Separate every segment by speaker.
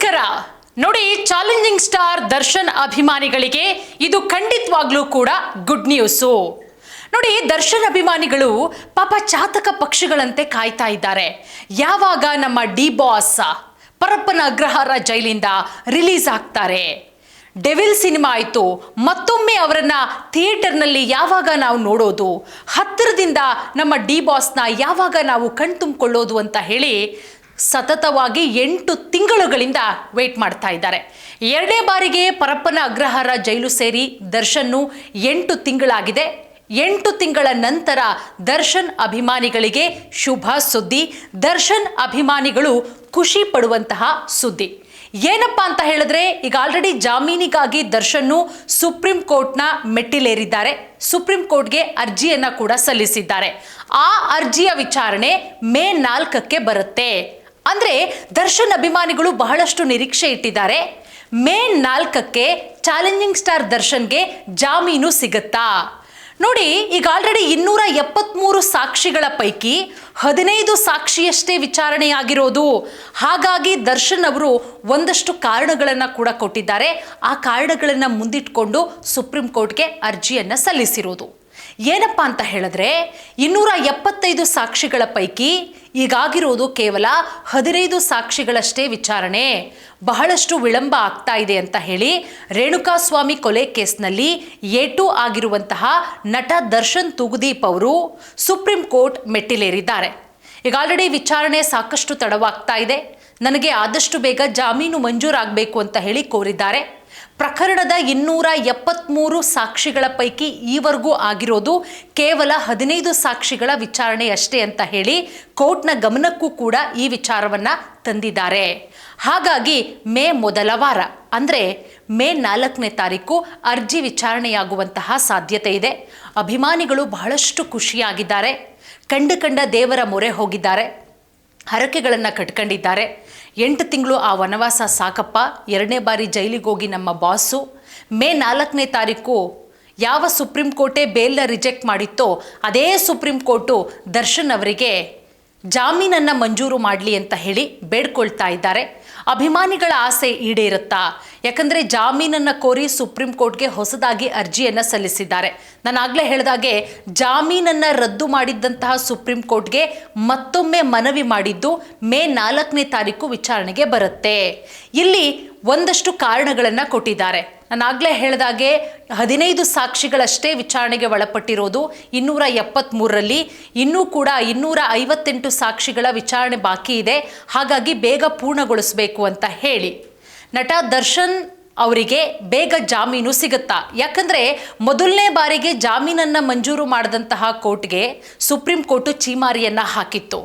Speaker 1: ನಮಸ್ಕಾರ ನೋಡಿ, challenging star Darshan ಅಭಿಮಾನಿಗಳಿಗೆ ಇದು ಖಂಡಿತವಾಗ್ಲೂ ಕೂಡ ಗುಡ್ ನ್ಯೂಸು. ನೋಡಿ, ದರ್ಶನ್ ಅಭಿಮಾನಿಗಳು ಪಾಪ ಚಾತಕ ಪಕ್ಷಿಗಳಂತೆ ಕಾಯ್ತಾ ಇದ್ದಾರೆ. ಯಾವಾಗ ನಮ್ಮ ಡಿ ಬಾಸ್ ಪರಪ್ಪನ ಅಗ್ರಹಾರ ಜೈಲಿಂದ ರಿಲೀಸ್ ಆಗ್ತಾರೆ. ಡೆವಿಲ್ ಸಿನಿಮಾ ಆಯಿತು, ಮತ್ತೊಮ್ಮೆ ಅವರನ್ನ ಥಿಯೇಟರ್ನಲ್ಲಿ ಯಾವಾಗ ನಾವು ನೋಡೋದು, ಹತ್ತಿರದಿಂದ ನಮ್ಮ ಡಿ ಬಾಸ್ನ ಯಾವಾಗ ನಾವು ಕಣ್ತುಂಬಿಕೊಳ್ಳೋದು ಅಂತ ಹೇಳಿ ಸತತವಾಗಿ 8 ತಿಂಗಳುಗಳಿಂದ ವೇಟ್ ಮಾಡ್ತಾ ಇದ್ದಾರೆ. ಎರಡನೇ ಬಾರಿಗೆ ಪರಪ್ಪನ ಅಗ್ರಹಾರ ಜೈಲು ಸೇರಿ ದರ್ಶನ್ನು 8 ತಿಂಗಳಾಗಿದೆ. 8 ತಿಂಗಳ ನಂತರ ದರ್ಶನ್ ಅಭಿಮಾನಿಗಳಿಗೆ ಶುಭ ಸುದ್ದಿ, ದರ್ಶನ್ ಅಭಿಮಾನಿಗಳು ಖುಷಿ ಪಡುವಂತಹ ಸುದ್ದಿ. ಏನಪ್ಪಾ ಅಂತ ಹೇಳಿದ್ರೆ, ಈಗ ಆಲ್ರೆಡಿ ಜಾಮೀನಿಗಾಗಿ ದರ್ಶನ್ನು ಸುಪ್ರೀಂ ಕೋರ್ಟ್ನ ಮೆಟ್ಟಿಲೇರಿದ್ದಾರೆ. ಸುಪ್ರೀಂ ಕೋರ್ಟ್ಗೆ ಅರ್ಜಿಯನ್ನ ಕೂಡ ಸಲ್ಲಿಸಿದ್ದಾರೆ. ಆ ಅರ್ಜಿಯ ವಿಚಾರಣೆ ಮೇ 4ಕ್ಕೆ ಬರುತ್ತೆ. ಅಂದ್ರೆ ದರ್ಶನ್ ಅಭಿಮಾನಿಗಳು ಬಹಳಷ್ಟು ನಿರೀಕ್ಷೆ ಇಟ್ಟಿದ್ದಾರೆ. ಮೇ 4ಕ್ಕೆ ಚಾಲೆಂಜಿಂಗ್ ಸ್ಟಾರ್ ದರ್ಶನ್ಗೆ ಜಾಮೀನು ಸಿಗುತ್ತಾ? ನೋಡಿ, ಈಗ ಆಲ್ರೆಡಿ 273 ಸಾಕ್ಷಿಗಳ ಪೈಕಿ 15 ಸಾಕ್ಷಿಯಷ್ಟೇ ವಿಚಾರಣೆಯಾಗಿರೋದು. ಹಾಗಾಗಿ ದರ್ಶನ್ ಅವರು ಒಂದಷ್ಟು ಕಾರಣಗಳನ್ನು ಕೂಡ ಕೊಟ್ಟಿದ್ದಾರೆ. ಆ ಕಾರಣಗಳನ್ನು ಮುಂದಿಟ್ಕೊಂಡು ಸುಪ್ರೀಂ ಕೋರ್ಟ್ಗೆ ಅರ್ಜಿಯನ್ನು ಸಲ್ಲಿಸಿರೋದು. ಏನಪ್ಪಾ ಅಂತ ಹೇಳಿದ್ರೆ, 275 ಸಾಕ್ಷಿಗಳ ಪೈಕಿ ಈಗಾಗಿರೋದು ಕೇವಲ 15 ಸಾಕ್ಷಿಗಳಷ್ಟೇ ವಿಚಾರಣೆ. ಬಹಳಷ್ಟು ವಿಳಂಬ ಆಗ್ತಾ ಇದೆ ಅಂತ ಹೇಳಿ ರೇಣುಕಾಸ್ವಾಮಿ ಕೊಲೆ ಕೇಸ್ನಲ್ಲಿ A2 ಆಗಿರುವಂತಹ ನಟ ದರ್ಶನ್ ತೂಗುದೀಪ್ ಅವರು ಸುಪ್ರೀಂ ಕೋರ್ಟ್ ಮೆಟ್ಟಿಲೇರಿದ್ದಾರೆ. ಈಗ ಆಲ್ರೆಡಿ ವಿಚಾರಣೆ ಸಾಕಷ್ಟು ತಡವಾಗ್ತಾ ಇದೆ, ನನಗೆ ಆದಷ್ಟು ಬೇಗ ಜಾಮೀನು ಮಂಜೂರಾಗಬೇಕು ಅಂತ ಹೇಳಿ ಕೋರಿದ್ದಾರೆ. ಪ್ರಕರಣದ 273 ಸಾಕ್ಷಿಗಳ ಪೈಕಿ ಈವರೆಗೂ ಆಗಿರೋದು ಕೇವಲ 15 ಸಾಕ್ಷಿಗಳ ವಿಚಾರಣೆ ಅಷ್ಟೇ ಅಂತ ಹೇಳಿ ಕೋರ್ಟ್ನ ಗಮನಕ್ಕೂ ಕೂಡ ಈ ವಿಚಾರವನ್ನ ತಂದಿದ್ದಾರೆ. ಹಾಗಾಗಿ ಮೇ ಮೊದಲ ವಾರ ಅಂದರೆ ಮೇ 4ನೇ ತಾರೀಕು ಅರ್ಜಿ ವಿಚಾರಣೆಯಾಗುವಂತಹ ಸಾಧ್ಯತೆ ಇದೆ. ಅಭಿಮಾನಿಗಳು ಬಹಳಷ್ಟು ಖುಷಿಯಾಗಿದ್ದಾರೆ. ಕಂಡ ದೇವರ ಮೊರೆ ಹೋಗಿದ್ದಾರೆ, ಹರಕೆಗಳನ್ನು ಕಟ್ಕೊಂಡಿದ್ದಾರೆ. 8 ತಿಂಗಳು ಆ ವನವಾಸ ಸಾಕಪ್ಪ, 2ನೇ ಬಾರಿ ಜೈಲಿಗೆ ಹೋಗಿ ನಮ್ಮ ಬಾಸು. ಮೇ 4ನೇ ತಾರೀಕು ಯಾವ ಸುಪ್ರೀಂ ಕೋರ್ಟೇ ಬೇಲ್ನ ರಿಜೆಕ್ಟ್ ಮಾಡಿತ್ತೋ ಅದೇ ಸುಪ್ರೀಂ ಕೋರ್ಟು ದರ್ಶನ್ ಅವರಿಗೆ ಜಾಮೀನನ್ನು ಮಂಜೂರು ಮಾಡಲಿ ಅಂತ ಹೇಳಿ ಬೇಡ್ಕೊಳ್ತಾ ಇದ್ದಾರೆ. ಅಭಿಮಾನಿಗಳ ಆಸೆ ಈಡೇರುತ್ತಾ? ಯಾಕಂದರೆ ಜಾಮೀನನ್ನು ಕೋರಿ ಸುಪ್ರೀಂ ಕೋರ್ಟ್ಗೆ ಹೊಸದಾಗಿ ಅರ್ಜಿಯನ್ನು ಸಲ್ಲಿಸಿದ್ದಾರೆ. ನಾನು ಆಗಲೇ ಹೇಳಿದಾಗೆ ಜಾಮೀನನ್ನು ರದ್ದು ಮಾಡಿದ್ದಂತಹ ಸುಪ್ರೀಂ ಕೋರ್ಟ್ಗೆ ಮತ್ತೊಮ್ಮೆ ಮನವಿ ಮಾಡಿದ್ದು ಮೇ 4ನೇ ತಾರೀಕು ವಿಚಾರಣೆಗೆ ಬರುತ್ತೆ. ಇಲ್ಲಿ ಒಂದಷ್ಟು ಕಾರಣಗಳನ್ನು ಕೊಟ್ಟಿದ್ದಾರೆ. ನಾನು ಆಗಲೇ ಹೇಳಿದಾಗೆ 15 ಸಾಕ್ಷಿಗಳಷ್ಟೇ ವಿಚಾರಣೆಗೆ ಒಳಪಟ್ಟಿರೋದು 273ರಲ್ಲಿ. ಇನ್ನೂ ಕೂಡ 258 ಸಾಕ್ಷಿಗಳ ವಿಚಾರಣೆ ಬಾಕಿ ಇದೆ. ಹಾಗಾಗಿ ಬೇಗ ಪೂರ್ಣಗೊಳಿಸಬೇಕು ಅಂತ ಹೇಳಿ ನಟ ದರ್ಶನ್ ಅವರಿಗೆ ಬೇಗ ಜಾಮೀನು ಸಿಗುತ್ತಾ? ಯಾಕಂದರೆ ಮೊದಲನೇ ಬಾರಿಗೆ ಜಾಮೀನನ್ನು ಮಂಜೂರು ಮಾಡಿದಂತಹ ಕೋರ್ಟ್ಗೆ ಸುಪ್ರೀಂ ಕೋರ್ಟು ಚೀಮಾರಿಯನ್ನು ಹಾಕಿತ್ತು.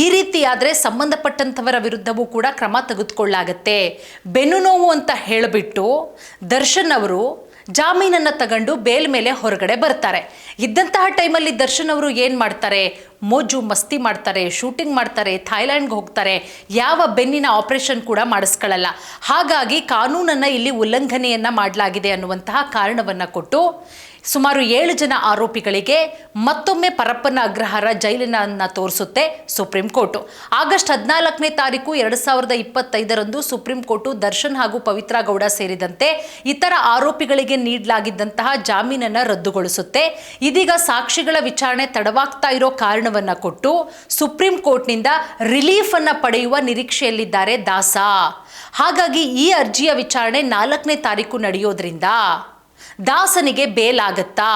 Speaker 1: ಈ ರೀತಿಯಾದರೆ ಸಂಬಂಧಪಟ್ಟಂಥವರ ವಿರುದ್ಧವೂ ಕೂಡ ಕ್ರಮ ತೆಗೆದುಕೊಳ್ಳಾಗತ್ತೆ. ಬೆನ್ನು ನೋವು ಅಂತ ಹೇಳಿಬಿಟ್ಟು ದರ್ಶನ್ ಅವರು ಜಾಮೀನನ್ನು ತಗೊಂಡು ಬೇಲ್ ಮೇಲೆ ಹೊರಗಡೆ ಬರ್ತಾರೆ. ಇದ್ದಂತಹ ಟೈಮಲ್ಲಿ ದರ್ಶನ್ ಅವರು ಏನು ಮಾಡ್ತಾರೆ? ಮೋಜು ಮಸ್ತಿ ಮಾಡ್ತಾರೆ, ಶೂಟಿಂಗ್ ಮಾಡ್ತಾರೆ, ಥೈಲ್ಯಾಂಡ್ಗೆ ಹೋಗ್ತಾರೆ. ಯಾವ ಬೆನ್ನಿನ ಆಪರೇಷನ್ ಕೂಡ ಮಾಡಿಸ್ಕೊಳ್ಳಲ್ಲ. ಹಾಗಾಗಿ ಕಾನೂನನ್ನು ಇಲ್ಲಿ ಉಲ್ಲಂಘನೆಯನ್ನು ಮಾಡಲಾಗಿದೆ ಅನ್ನುವಂತಹ ಕಾರಣವನ್ನು ಕೊಟ್ಟು ಸುಮಾರು 7 ಜನ ಆರೋಪಿಗಳಿಗೆ ಮತ್ತೊಮ್ಮೆ ಪರಪ್ಪನ ಅಗ್ರಹಾರ ಜೈಲನ್ನು ತೋರಿಸುತ್ತೆ ಸುಪ್ರೀಂ ಕೋರ್ಟು. ಆಗಸ್ಟ್ 14ನೇ ತಾರೀಕು 2025ರಂದು ಸುಪ್ರೀಂ ಕೋರ್ಟು ದರ್ಶನ್ ಹಾಗೂ ಪವಿತ್ರ ಗೌಡ ಸೇರಿದಂತೆ ಇತರ ಆರೋಪಿಗಳಿಗೆ ನೀಡಲಾಗಿದ್ದಂತಹ ಜಾಮೀನನ್ನು ರದ್ದುಗೊಳಿಸುತ್ತೆ. ಇದೀಗ ಸಾಕ್ಷಿಗಳ ವಿಚಾರಣೆ ತಡವಾಗ್ತಾ ಇರೋ ಕಾರಣವನ್ನು ಕೊಟ್ಟು ಸುಪ್ರೀಂ ಕೋರ್ಟ್ನಿಂದ ರಿಲೀಫ್ ಅನ್ನು ಪಡೆಯುವ ನಿರೀಕ್ಷೆಯಲ್ಲಿದ್ದಾರೆ ದಾಸ. ಹಾಗಾಗಿ ಈ ಅರ್ಜಿಯ ವಿಚಾರಣೆ 4ನೇ ತಾರೀಕು ನಡೆಯೋದ್ರಿಂದ ದಾಸನಿಗೆ ಬೇಲ್ ಆಗತ್ತಾ?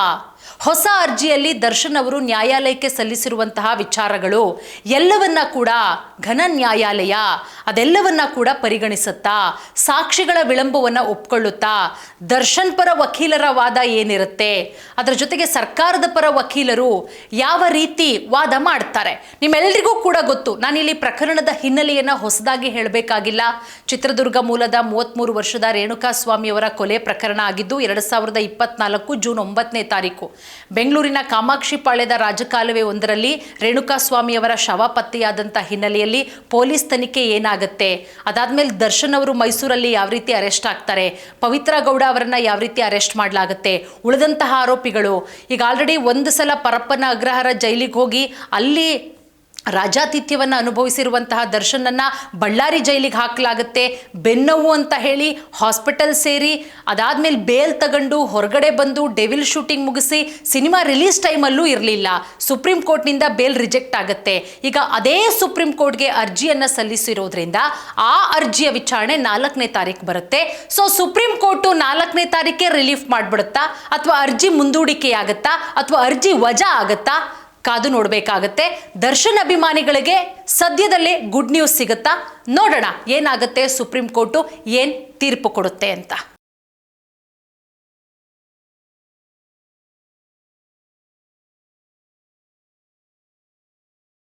Speaker 1: ಹೊಸ ಅರ್ಜಿಯಲ್ಲಿ ದರ್ಶನ್ ಅವರು ನ್ಯಾಯಾಲಯಕ್ಕೆ ಸಲ್ಲಿಸಿರುವಂತಹ ವಿಚಾರಗಳು ಎಲ್ಲವನ್ನ ಕೂಡ ಘನ ನ್ಯಾಯಾಲಯ ಅದೆಲ್ಲವನ್ನ ಕೂಡ ಪರಿಗಣಿಸುತ್ತಾ? ಸಾಕ್ಷಿಗಳ ವಿಳಂಬವನ್ನು ಒಪ್ಕೊಳ್ಳುತ್ತಾ? ದರ್ಶನ್ ಪರ ವಕೀಲರ ವಾದ ಏನಿರುತ್ತೆ, ಅದರ ಜೊತೆಗೆ ಸರ್ಕಾರದ ಪರ ವಕೀಲರು ಯಾವ ರೀತಿ ವಾದ ಮಾಡ್ತಾರೆ? ನಿಮ್ಮೆಲ್ಲರಿಗೂ ಕೂಡ ಗೊತ್ತು. ನಾನಿಲ್ಲಿ ಪ್ರಕರಣದ ಹಿನ್ನೆಲೆಯನ್ನು ಹೊಸದಾಗಿ ಹೇಳಬೇಕಾಗಿಲ್ಲ. ಚಿತ್ರದುರ್ಗ ಮೂಲದ 33 ವರ್ಷದ ರೇಣುಕಾಸ್ವಾಮಿಯವರ ಕೊಲೆ ಪ್ರಕರಣ ಆಗಿದ್ದು 2024 ಜೂನ್ 9ನೇ ತಾರೀಕು ಬೆಂಗಳೂರಿನ ಕಾಮಾಕ್ಷಿ ಪಾಳ್ಯದ ರಾಜಕಾಲುವೆ ಒಂದರಲ್ಲಿ ರೇಣುಕಾಸ್ವಾಮಿಯವರ ಶವ ಪತ್ತೆಯಾದಂಥ ಹಿನ್ನೆಲೆಯಲ್ಲಿ ಪೊಲೀಸ್ ತನಿಖೆ ಏನಾಗುತ್ತೆ, ಅದಾದ್ಮೇಲೆ ದರ್ಶನ್ ಅವರು ಮೈಸೂರಲ್ಲಿ ಯಾವ ರೀತಿ ಅರೆಸ್ಟ್ ಆಗ್ತಾರೆ, ಪವಿತ್ರ ಗೌಡ ಅವರನ್ನ ಯಾವ ರೀತಿ ಅರೆಸ್ಟ್ ಮಾಡಲಾಗುತ್ತೆ, ಉಳಿದಂತಹ ಆರೋಪಿಗಳು ಈಗ ಆಲ್ರೆಡಿ ಒಂದು ಸಲ ಪರಪ್ಪನ ಅಗ್ರಹಾರ ಜೈಲಿಗೆ ಹೋಗಿ ಅಲ್ಲಿ ರಾಜಾತಿಥ್ಯವನ್ನು ಅನುಭವಿಸಿರುವಂತಹ ದರ್ಶನನ್ನ ಬಳ್ಳಾರಿ ಜೈಲಿಗೆ ಹಾಕಲಾಗುತ್ತೆ. ಬೆನ್ನೋವು ಅಂತ ಹೇಳಿ ಹಾಸ್ಪಿಟಲ್ ಸೇರಿ ಅದಾದ್ಮೇಲೆ ಬೇಲ್ ತಗೊಂಡು ಹೊರಗಡೆ ಬಂದು ಡೆವಿಲ್ ಶೂಟಿಂಗ್ ಮುಗಿಸಿ ಸಿನಿಮಾ ರಿಲೀಸ್ ಟೈಮಲ್ಲೂ ಇರಲಿಲ್ಲ. ಸುಪ್ರೀಂ ಕೋರ್ಟ್ನಿಂದ ಬೇಲ್ ರಿಜೆಕ್ಟ್ ಆಗುತ್ತೆ. ಈಗ ಅದೇ ಸುಪ್ರೀಂ ಕೋರ್ಟ್ಗೆ ಅರ್ಜಿಯನ್ನು ಸಲ್ಲಿಸಿರೋದ್ರಿಂದ ಆ ಅರ್ಜಿಯ ವಿಚಾರಣೆ 4ನೇ ತಾರೀಕು ಬರುತ್ತೆ. ಸೊ ಸುಪ್ರೀಂ ಕೋರ್ಟು 4ನೇ ತಾರೀಕೆ ರಿಲೀಫ್ ಮಾಡಿಬಿಡುತ್ತಾ ಅಥವಾ ಅರ್ಜಿ ಮುಂದೂಡಿಕೆಯಾಗತ್ತಾ ಅಥವಾ ಅರ್ಜಿ ವಜಾ ಆಗತ್ತಾ? ಕಾದು ನೋಡಬೇಕಾಗತ್ತೆ. ದರ್ಶನ್ ಅಭಿಮಾನಿಗಳಿಗೆ ಸದ್ಯದಲ್ಲೇ ಗುಡ್ ನ್ಯೂಸ್ ಸಿಗುತ್ತಾ? ನೋಡೋಣ ಏನಾಗುತ್ತೆ, ಸುಪ್ರೀಂ ಕೋರ್ಟು ಏನು ತೀರ್ಪು ಕೊಡುತ್ತೆ ಅಂತ.